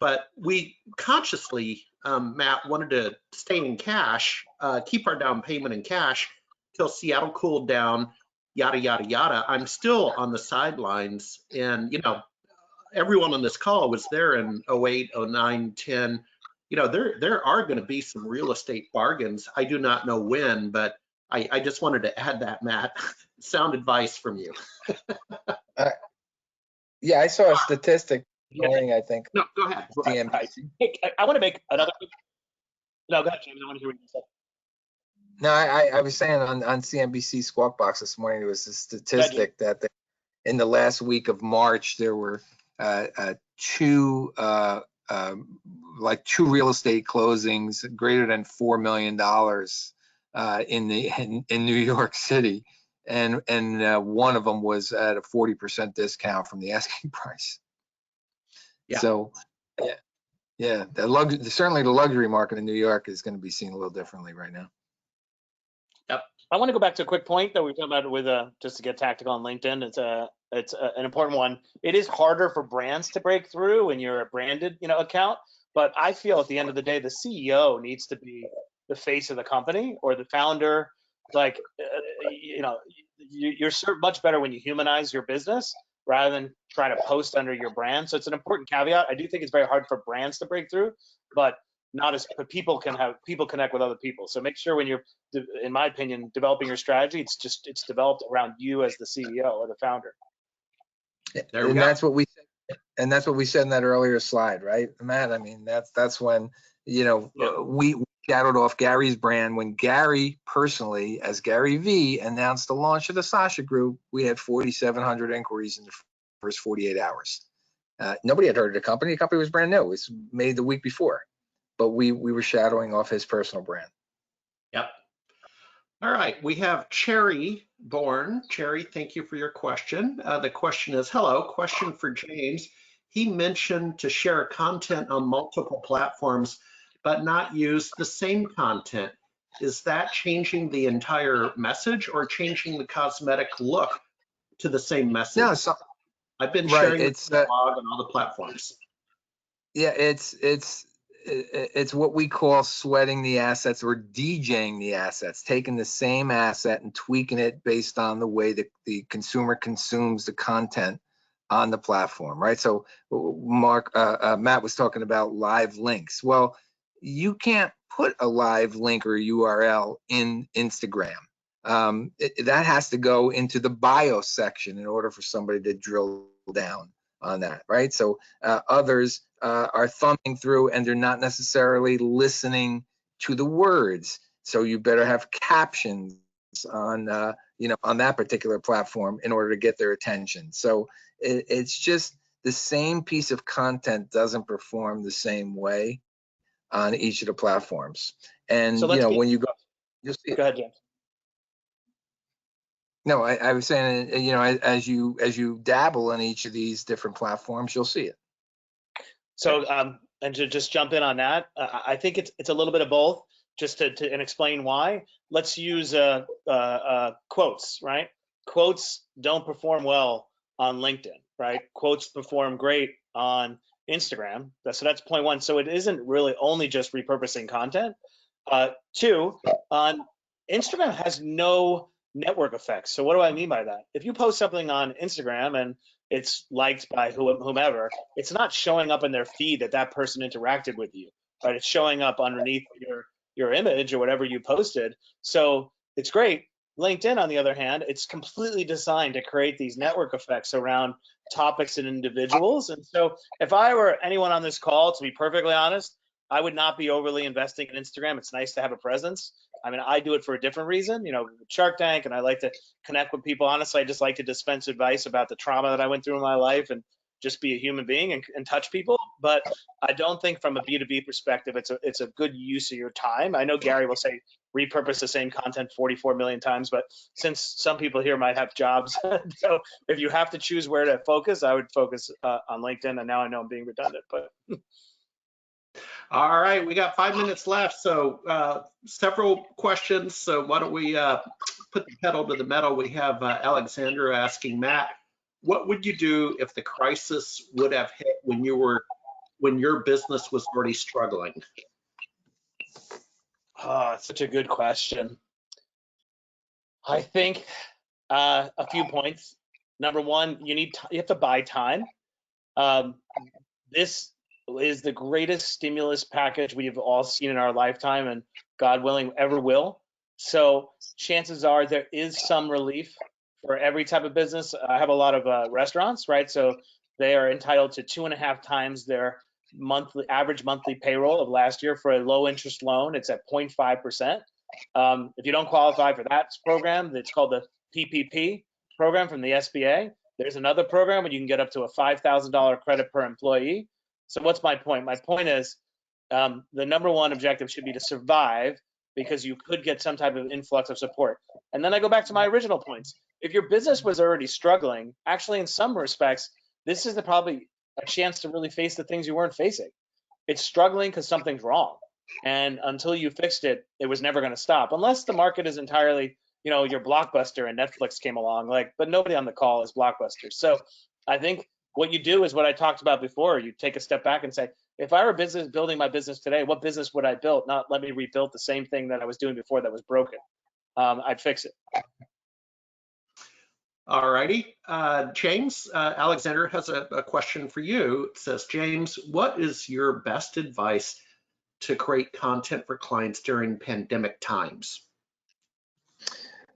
but we consciously, Matt, wanted to stay in cash, keep our down payment in cash till Seattle cooled down, yada, yada, yada. I'm still on the sidelines, and, everyone on this call was there in 08, 09, 10. There are going to be some real estate bargains. I do not know when, but I just wanted to add that, Matt. Sound advice from you. Yeah, I saw a statistic morning, I think. No, go ahead. I want to make another. No, go ahead, James. I want to hear what you said. No, I was saying on CNBC Squawk Box this morning, there was a statistic that in the last week of March, there were two real estate closings greater than $4 million in New York City, and one of them was at a 40% discount from the asking price. Yeah. So yeah, certainly the luxury market in New York is going to be seen a little differently right now. Yep. I want to go back to a quick point that we talked about with just to get tactical on LinkedIn. It's an important one. It is harder for brands to break through when you're a branded account, but I feel at the end of the day the CEO needs to be the face of the company, or the founder. Like you're much better when you humanize your business rather than try to post under your brand. So it's an important caveat. I do think it's very hard for brands to break through, but people connect with other people. So make sure when you're, in my opinion, developing your strategy, it's developed around you as the CEO or the founder. And that's what we said. And that's what we said in that earlier slide, right, Matt? I mean, that's when, we shadowed off Gary's brand. When Gary personally, as Gary V, announced the launch of the Sasha Group, we had 4,700 inquiries in the first 48 hours. Nobody had heard of the company. The company was brand new. It was made the week before, but we were shadowing off his personal brand. Yep. All right, we Cherry Born. Cherry, thank you for your question. The question is, hello, question for James. He mentioned to share content on multiple platforms, but not use the same content. Is that changing the entire message or changing the cosmetic look to the same message? No, so I've been sharing the blog on all the platforms. Yeah, it's what we call sweating the assets, or DJing the assets, taking the same asset and tweaking it based on the way that the consumer consumes the content on the platform, right? So Matt was talking about live links. Well, you can't put a live link or URL in Instagram. That has to go into the bio section in order for somebody to drill down on that, right? So others are thumbing through and they're not necessarily listening to the words. So you better have captions on on that particular platform in order to get their attention. So it's just the same piece of content doesn't perform the same way on each of the platforms. And so when you go, you'll see. Go ahead, James. No, I was saying, as you dabble in each of these different platforms, you'll see it. So, and to just jump in on that, I think it's a little bit of both. Just and explain why. Let's use quotes, right? Quotes don't perform well on LinkedIn, right? Quotes perform great on Instagram. So that's point one. So it isn't really only just repurposing content. Two, on Instagram has no network effects. So what do I mean by that? If you post something on Instagram and it's liked by whomever, it's not showing up in their feed that person interacted with you, right? It's showing up underneath your image or whatever you posted. So it's great. LinkedIn, on the other hand, it's completely designed to create these network effects around topics and individuals. And so if I were anyone on this call, to be perfectly honest, I would not be overly investing in Instagram. It's nice to have a presence. I mean, I do it for a different reason, Shark Tank, and I like to connect with people. Honestly, I just like to dispense advice about the trauma that I went through in my life and just be a human being and touch people. But I don't think from a B2B perspective, it's a good use of your time. I know Gary will say repurpose the same content 44 million times, but since some people here might have jobs, so if you have to choose where to focus, I would focus on LinkedIn. And now I know I'm being redundant, but. All right, we got 5 minutes left, so several questions. So why don't we put the pedal to the metal? We have Alexandra asking, Matt, what would you do if the crisis would have hit when your business was already struggling? Oh, such a good question. I think a few points. Number one, you have to buy time. This is the greatest stimulus package we've all seen in our lifetime, and God willing, ever will. So chances are there is some relief for every type of business. I have a lot of restaurants, right? So they are entitled to 2.5 times their average monthly payroll of last year for a low interest loan. It's at 0.5%. If you don't qualify for that program, it's called the PPP program from the SBA. There's another program where you can get up to a $5,000 credit per employee. So what's my point? My point is the number one objective should be to survive, because you could get some type of influx of support. And then I go back to my original points. If your business was already struggling, actually in some respects, this is probably a chance to really face the things you weren't facing. It's struggling because something's wrong. And until you fixed it, it was never going to stop, unless the market is entirely, your Blockbuster and Netflix came along, but nobody on the call is Blockbuster. So I think what you do is what I talked about before. You take a step back and say, if I were building my business today, what business would I build? Not let me rebuild the same thing that I was doing before that was broken. I'd fix it. All righty. James, Alexander has a question for you. It says, James, what is your best advice to create content for clients during pandemic times?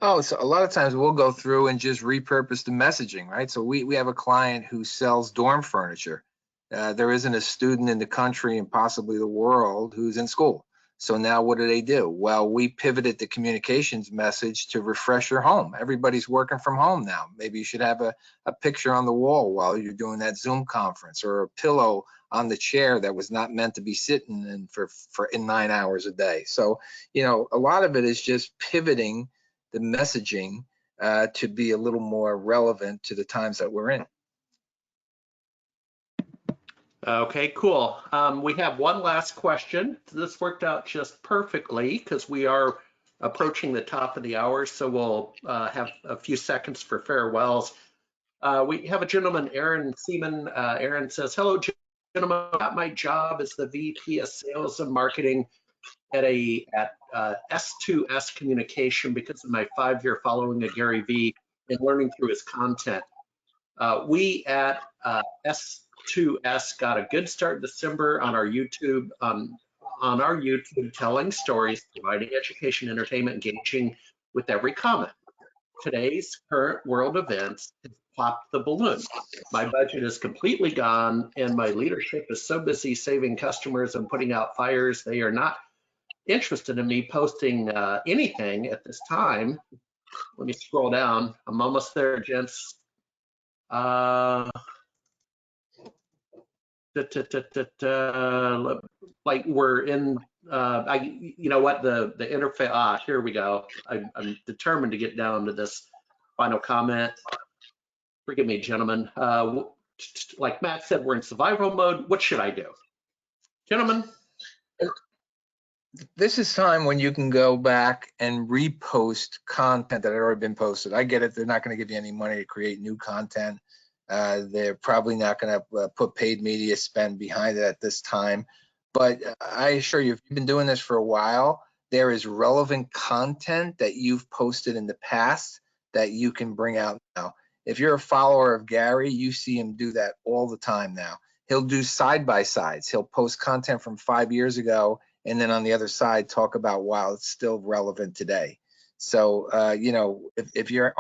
Oh, so a lot of times we'll go through and just repurpose the messaging, right? So we have a client who sells dorm furniture. There isn't a student in the country and possibly the world who's in school. So now what do? Well, we pivoted the communications message to refresh your home. Everybody's working from home now. Maybe you should have a picture on the wall while you're doing that Zoom conference, or a pillow on the chair that was not meant to be sitting in for 9 hours a day. So, a lot of it is just pivoting the messaging to be a little more relevant to the times that we're in. Okay, cool. We have one last question. This worked out just perfectly because we are approaching the top of the hour, so we'll have a few seconds for farewells. We have a gentleman, Aaron Seaman. Aaron says, hello, gentlemen. I got my job as the VP of Sales and Marketing at S2S Communication because of my 5-year following of Gary Vee and learning through his content. We at S2S got a good start in December on our YouTube, telling stories, providing education, entertainment, engaging with every comment. Today's current world events have popped the balloon. My budget is completely gone, and my leadership is so busy saving customers and putting out fires, they are not interested in me posting anything at this time. Let me scroll down. I'm almost there, gents. Like we're in, you know what, the interface, here we go. I'm determined to get down to this final comment. Forgive me, gentlemen. Like Matt said, we're in survival mode. What should I do? Gentlemen? This is time when you can go back and repost content that had already been posted. I get it. They're not going to give you any money to create new content. They're probably not going to put paid media spend behind it at this time. But I assure you, if you've been doing this for a while, there is relevant content that you've posted in the past that you can bring out now. If you're a follower of Gary, you see him do that all the time now. He'll do side-by-sides. He'll post content from 5 years ago, and then on the other side, talk about, wow, it's still relevant today. So, if your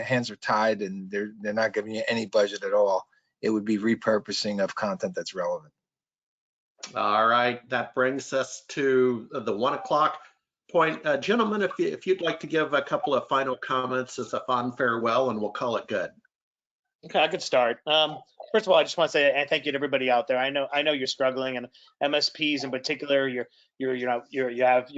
hands are tied and they're not giving you any budget at all, it would be repurposing of content that's relevant. All right, that brings us to the 1 o'clock point. Gentlemen, if you'd like to give a couple of final comments as a fond farewell, and we'll call it good. Okay, I could start. First of all, I just want to say thank you to everybody out there. I know you're struggling, and MSPs in particular, you're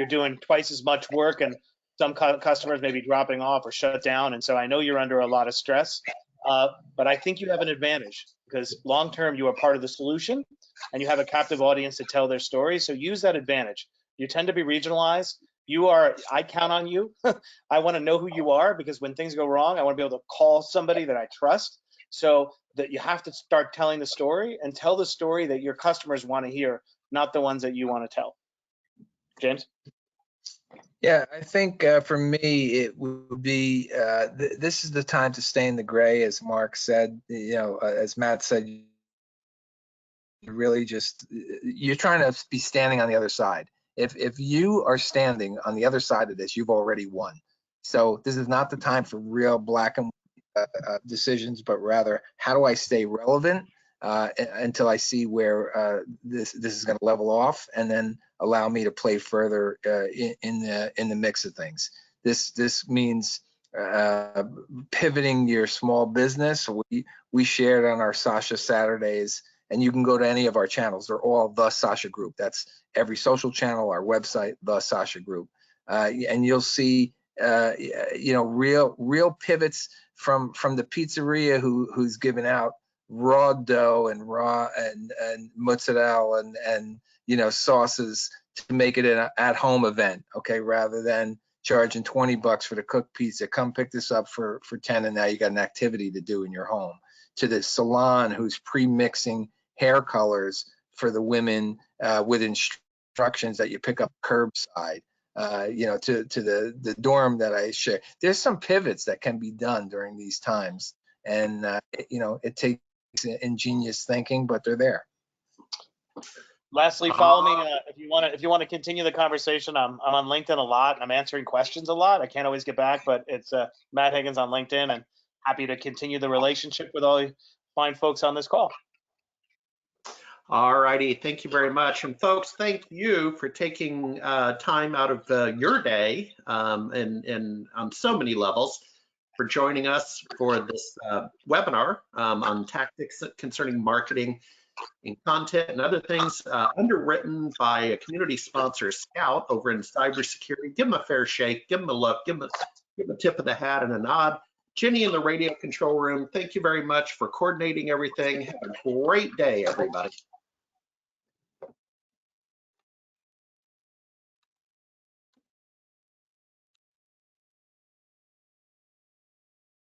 doing twice as much work, and some customers may be dropping off or shut down, and so I know you're under a lot of stress. But I think you have an advantage because long term you are part of the solution, and you have a captive audience to tell their stories. So use that advantage. You tend to be regionalized. I count on you. I want to know who you are because when things go wrong, I want to be able to call somebody that I trust. So that you have to start telling the story and tell the story that your customers want to hear, not the ones that you want to tell. James? Yeah, I think for me, it would be, this is the time to stay in the gray, as Mark said, as Matt said, really just, you're trying to be standing on the other side. If you are standing on the other side of this, you've already won. So this is not the time for real black and white decisions, but rather, how do I stay relevant until I see where this is going to level off, and then allow me to play further in the mix of things. This means pivoting your small business. We shared on our Sasha Saturdays, and you can go to any of our channels. They're all the Sasha Group. That's every social channel, our website, the Sasha Group. and you'll see real pivots from the pizzeria who's given out raw dough and mozzarella and sauces to make it an at-home event, okay, rather than charging $20 for the cooked pizza. Come pick this up for 10, and now you got an activity to do in your home. To the salon who's pre-mixing hair colors for the women with instructions that you pick up curbside. To the dorm that I share. There's some pivots that can be done during these times, and it takes ingenious thinking, but they're there. Lastly, follow me if you want to continue the conversation. I'm on LinkedIn a lot. I'm answering questions a lot. I can't always get back, but it's Matt Higgins on LinkedIn, and happy to continue the relationship with all you fine folks on this call. All righty, thank you very much. And folks, thank you for taking time out of your day and on so many levels for joining us for this webinar on tactics concerning marketing and content and other things, underwritten by a community sponsor, SKOUT, over in cybersecurity. Give them a fair shake, give them a look, give them a tip of the hat and a nod. Jenny in the radio control room, thank you very much for coordinating everything. Have a great day, everybody.